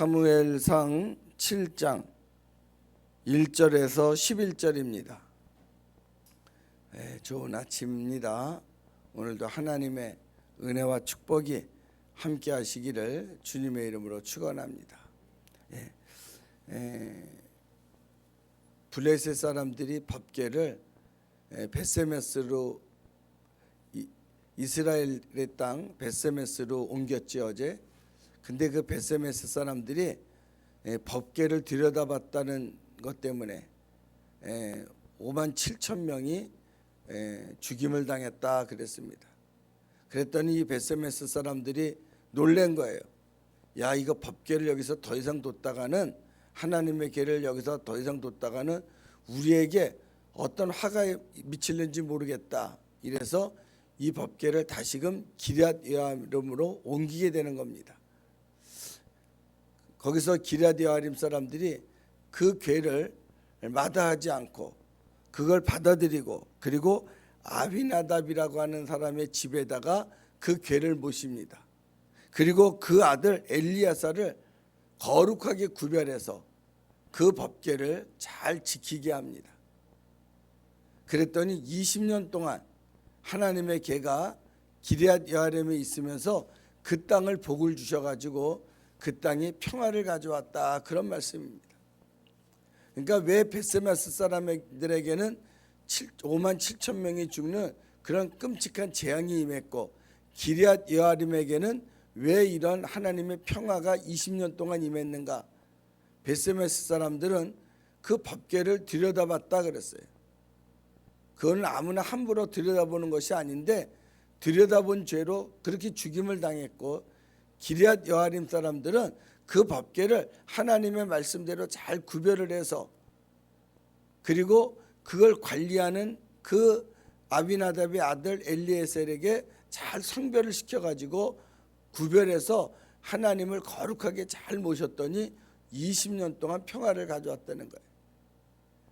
사무엘상 7장 1절에서 11절입니다. 좋은 아침입니다. 오늘도 하나님의 은혜와 축복이 함께 하시기를 주님의 이름으로 축원합니다. 블레셋 사람들이 법궤를 벳세메스로 이스라엘의 땅 벳세메스로 옮겼지 어제. 근데 그 벳세메스 사람들이 법궤를 들여다봤다는 것 때문에 5만 7천 명이 죽임을 당했다 그랬습니다. 그랬더니 이 벳세메스 사람들이 놀란 거예요. 야, 이거 법궤를 여기서 더 이상 뒀다가는, 하나님의 궤를 여기서 더 이상 뒀다가는 우리에게 어떤 화가 미칠는지 모르겠다. 이래서 이 법궤를 다시금 기럇여아림으로 옮기게 되는 겁니다. 거기서 기럇여아림 사람들이 그 궤를 마다하지 않고 그걸 받아들이고, 그리고 아비나답이라고 하는 사람의 집에다가 그 궤를 모십니다. 그리고 그 아들 엘리야사를 거룩하게 구별해서 그 법궤를 잘 지키게 합니다. 그랬더니 20년 동안 하나님의 궤가 기럇여아림에 있으면서 그 땅을 복을 주셔가지고 그 땅이 평화를 가져왔다, 그런 말씀입니다. 그러니까 왜 벳세메스 사람들에게는 5만 7천 명이 죽는 그런 끔찍한 재앙이 임했고, 기럇여아림에게는 왜 이런 하나님의 평화가 20년 동안 임했는가? 벳세메스 사람들은 그 법궤를 들여다봤다 그랬어요. 그건 아무나 함부로 들여다보는 것이 아닌데, 들여다본 죄로 그렇게 죽임을 당했고, 기럇여아림 사람들은 그 법궤를 하나님의 말씀대로 잘 구별을 해서, 그리고 그걸 관리하는 그 아비나답의 아들 엘리에셀에게 잘 성별을 시켜가지고 구별해서 하나님을 거룩하게 잘 모셨더니 20년 동안 평화를 가져왔다는 거예요.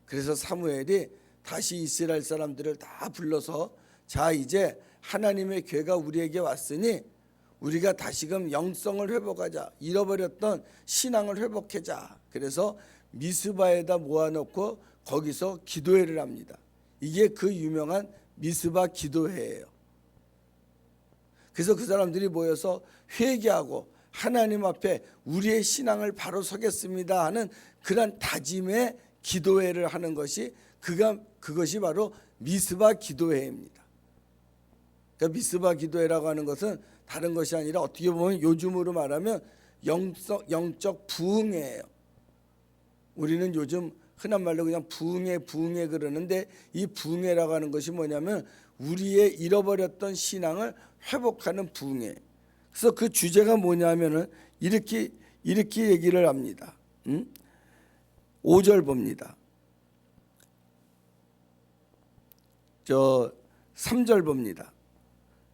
그래서 사무엘이 다시 이스라엘 사람들을 다 불러서, 자, 이제 하나님의 궤가 우리에게 왔으니 우리가 다시금 영성을 회복하자, 잃어버렸던 신앙을 회복하자. 그래서 미스바에다 모아놓고 거기서 기도회를 합니다. 이게 그 유명한 미스바 기도회예요. 그래서 그 사람들이 모여서 회개하고 하나님 앞에 우리의 신앙을 바로 서겠습니다 하는 그런 다짐의 기도회를 하는 것이, 그것이 바로 미스바 기도회입니다. 그러니까 미스바 기도회라고 하는 것은 다른 것이 아니라 어떻게 보면 요즘으로 말하면 영적 부흥회예요. 우리는 요즘 흔한 말로 그냥 부흥회 그러는데, 이 부흥회라고 하는 것이 뭐냐면 우리의 잃어버렸던 신앙을 회복하는 부흥회. 그래서 그 주제가 뭐냐면은 이렇게 얘기를 합니다. 5절 봅니다. 3절 봅니다.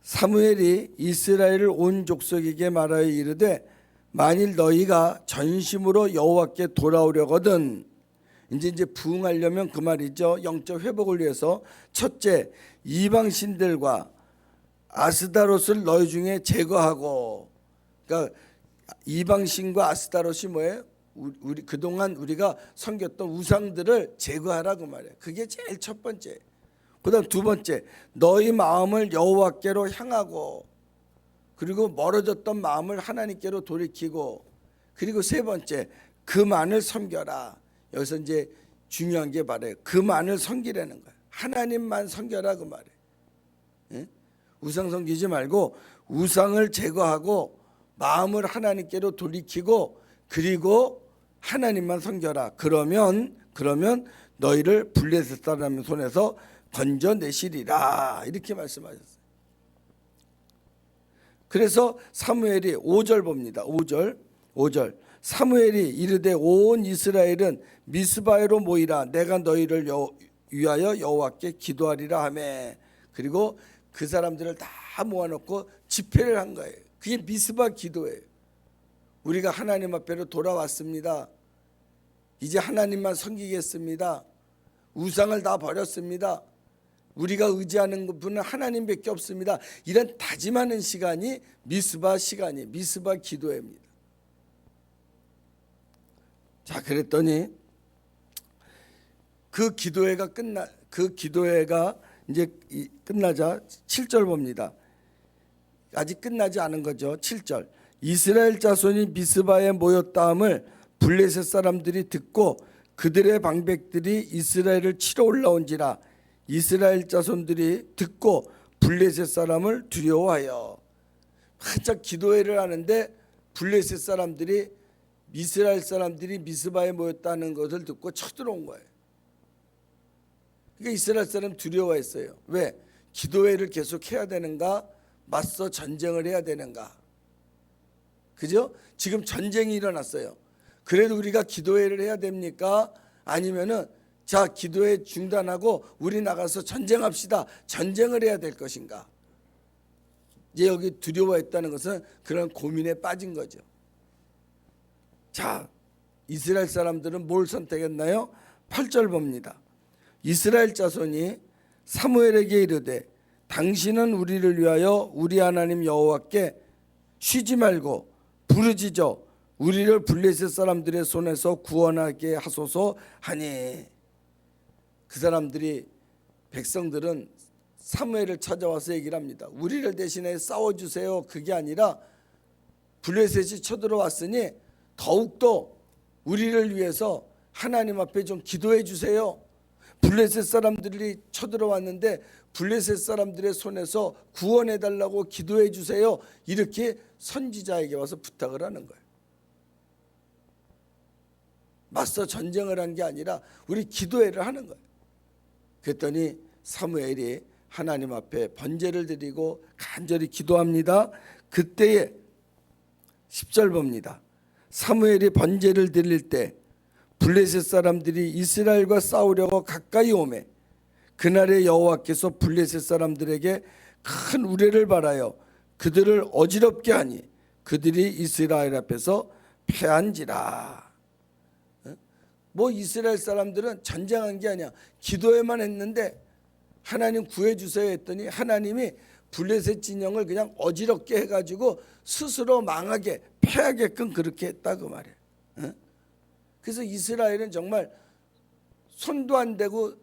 사무엘이 이스라엘을 온 족속에게 말하여 이르되, 만일 너희가 전심으로 여호와께 돌아오려거든. 이제 부흥하려면 그 말이죠. 영적 회복을 위해서 첫째, 이방 신들과 아스다롯을 너희 중에 제거하고. 그러니까 이방 신과 아스다롯이 뭐예요? 우리 그동안 우리가 섬겼던 우상들을 제거하라, 그 말이에요. 그게 제일 첫 번째. 그다음 두 번째, 너희 마음을 여호와께로 향하고, 그리고 멀어졌던 마음을 하나님께로 돌이키고, 그리고 세 번째, 그만을 섬겨라. 여기서 이제 중요한 게 바로 그만을 섬기라는 거예요. 하나님만 섬겨라, 그 말이에요. 예? 우상 섬기지 말고 우상을 제거하고 마음을 하나님께로 돌이키고, 그리고 하나님만 섬겨라. 그러면 너희를 블레셋 사람의 손에서 건져내시리라, 이렇게 말씀하셨어요. 그래서 사무엘이 5절 봅니다. 5절 사무엘이 이르되 온 이스라엘은 미스바에로 모이라, 내가 너희를 위하여 여호와께 기도하리라 하매. 그리고 그 사람들을 다 모아놓고 집회를 한 거예요. 그게 미스바 기도예요. 우리가 하나님 앞에로 돌아왔습니다. 이제 하나님만 섬기겠습니다. 우상을 다 버렸습니다. 우리가 의지하는 분은 하나님밖에 없습니다. 이런 다짐하는 시간이 미스바 시간이, 미스바 기도회입니다. 자, 그랬더니 그 기도회가 이제 끝나자 7절 봅니다. 아직 끝나지 않은 거죠. 7절. 이스라엘 자손이 미스바에 모였다함을 블레셋 사람들이 듣고 그들의 방백들이 이스라엘을 치러 올라온지라. 이스라엘 자손들이 듣고 블레셋 사람을 두려워하여. 한참 기도회를 하는데 블레셋 사람들이 이스라엘 사람들이 미스바에 모였다는 것을 듣고 쳐들어온 거예요. 그러니까 이스라엘 사람 두려워했어요. 왜? 기도회를 계속 해야 되는가? 맞서 전쟁을 해야 되는가? 그죠? 지금 전쟁이 일어났어요. 그래도 우리가 기도회를 해야 됩니까? 아니면은 자, 기도회 중단하고 우리 나가서 전쟁합시다. 전쟁을 해야 될 것인가? 이제 여기 두려워했다는 것은 그런 고민에 빠진 거죠. 자, 이스라엘 사람들은 뭘 선택했나요? 8절 봅니다. 이스라엘 자손이 사무엘에게 이르되 당신은 우리를 위하여 우리 하나님 여호와께 쉬지 말고 부르짖어 우리를 블레셋 사람들의 손에서 구원하게 하소서 하니. 그 사람들이 백성들은 사무엘을 찾아와서 얘기를 합니다. 우리를 대신에 싸워주세요. 그게 아니라 블레셋이 쳐들어왔으니 더욱더 우리를 위해서 하나님 앞에 좀 기도해 주세요. 블레셋 사람들이 쳐들어왔는데 블레셋 사람들의 손에서 구원해 달라고 기도해 주세요. 이렇게 선지자에게 와서 부탁을 하는 거예요. 맞서 전쟁을 한 게 아니라 우리 기도회를 하는 거예요. 그랬더니 사무엘이 하나님 앞에 번제를 드리고 간절히 기도합니다. 그때에 10절 봅니다. 사무엘이 번제를 드릴 때 블레셋 사람들이 이스라엘과 싸우려고 가까이 오매 그날에 여호와께서 블레셋 사람들에게 큰 우레를 발하여 그들을 어지럽게 하니 그들이 이스라엘 앞에서 패한지라. 뭐 이스라엘 사람들은 전쟁한 게 아니야. 기도에만 했는데 하나님 구해주세요 했더니 하나님이 블레셋 진영을 그냥 어지럽게 해가지고 스스로 망하게 패하게끔 그렇게 했다 그 말이에요. 그래서 이스라엘은 정말 손도 안 대고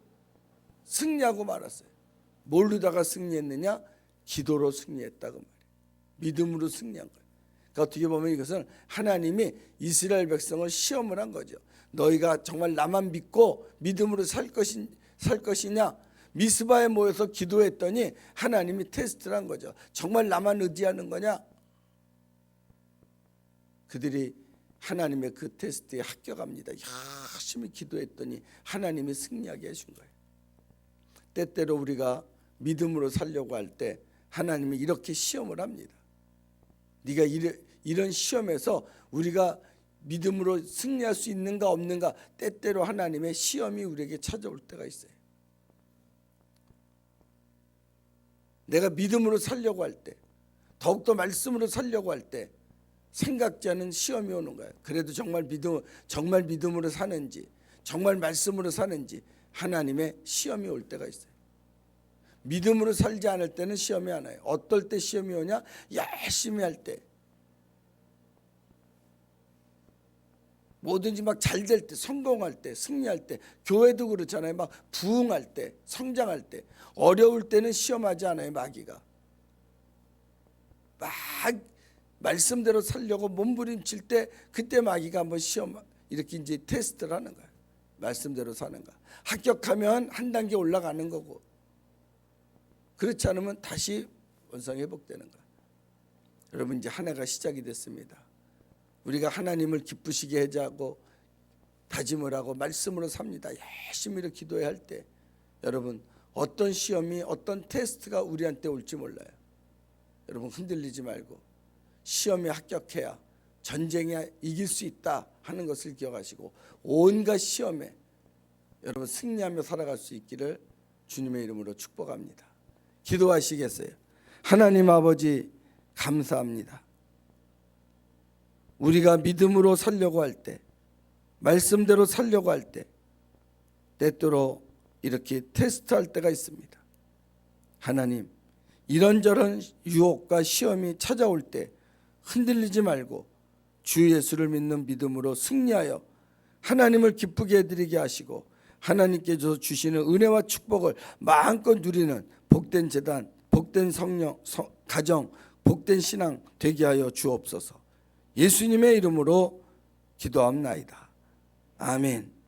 승리하고 말았어요. 뭘로다가 승리했느냐? 기도로 승리했다 그 말이에요. 믿음으로 승리한 거예요. 그러니까 어떻게 보면 이것은 하나님이 이스라엘 백성을 시험을 한 거죠. 너희가 정말 나만 믿고 믿음으로 살 것이냐? 미스바에 모여서 기도했더니 하나님이 테스트를 한 거죠. 정말 나만 의지하는 거냐? 그들이 하나님의 그 테스트에 합격합니다. 열심히 기도했더니 하나님이 승리하게 해준 거예요. 때때로 우리가 믿음으로 살려고 할 때 하나님이 이렇게 시험을 합니다. 네가 이런 시험에서 우리가 믿음으로 승리할 수 있는가 없는가, 때때로 하나님의 시험이 우리에게 찾아올 때가 있어요. 내가 믿음으로 살려고 할 때, 더욱더 말씀으로 살려고 할 때 생각지 않은 시험이 오는 거예요. 그래도 정말 믿음으로 사는지, 정말 말씀으로 사는지 하나님의 시험이 올 때가 있어요. 믿음으로 살지 않을 때는 시험이 안 와요. 어떨 때 시험이 오냐? 열심히 할 때, 뭐든지 막 잘 될 때, 성공할 때, 승리할 때, 교회도 그렇잖아요. 막 부흥할 때, 성장할 때. 어려울 때는 시험하지 않아요. 마귀가 막 말씀대로 살려고 몸부림칠 때, 그때 마귀가 한번 시험, 이렇게 이제 테스트를 하는 거예요. 말씀대로 사는가. 합격하면 한 단계 올라가는 거고, 그렇지 않으면 다시 원상 회복되는 거예요. 여러분, 이제 한 해가 시작이 됐습니다. 우리가 하나님을 기쁘시게 하자고 다짐을 하고 말씀으로 삽니다. 열심히 기도해야 할 때 여러분, 어떤 시험이, 어떤 테스트가 우리한테 올지 몰라요. 여러분, 흔들리지 말고 시험에 합격해야 전쟁에 이길 수 있다 하는 것을 기억하시고 온갖 시험에 여러분 승리하며 살아갈 수 있기를 주님의 이름으로 축복합니다. 기도하시겠어요? 하나님 아버지, 감사합니다. 우리가 믿음으로 살려고 할 때, 말씀대로 살려고 할 때 때때로 이렇게 테스트할 때가 있습니다. 하나님, 이런저런 유혹과 시험이 찾아올 때 흔들리지 말고 주 예수를 믿는 믿음으로 승리하여 하나님을 기쁘게 해드리게 하시고 하나님께서 주시는 은혜와 축복을 마음껏 누리는 복된 재단, 복된 성령, 가정, 복된 신앙 되게 하여 주옵소서. 예수님의 이름으로 기도합나이다. 아멘.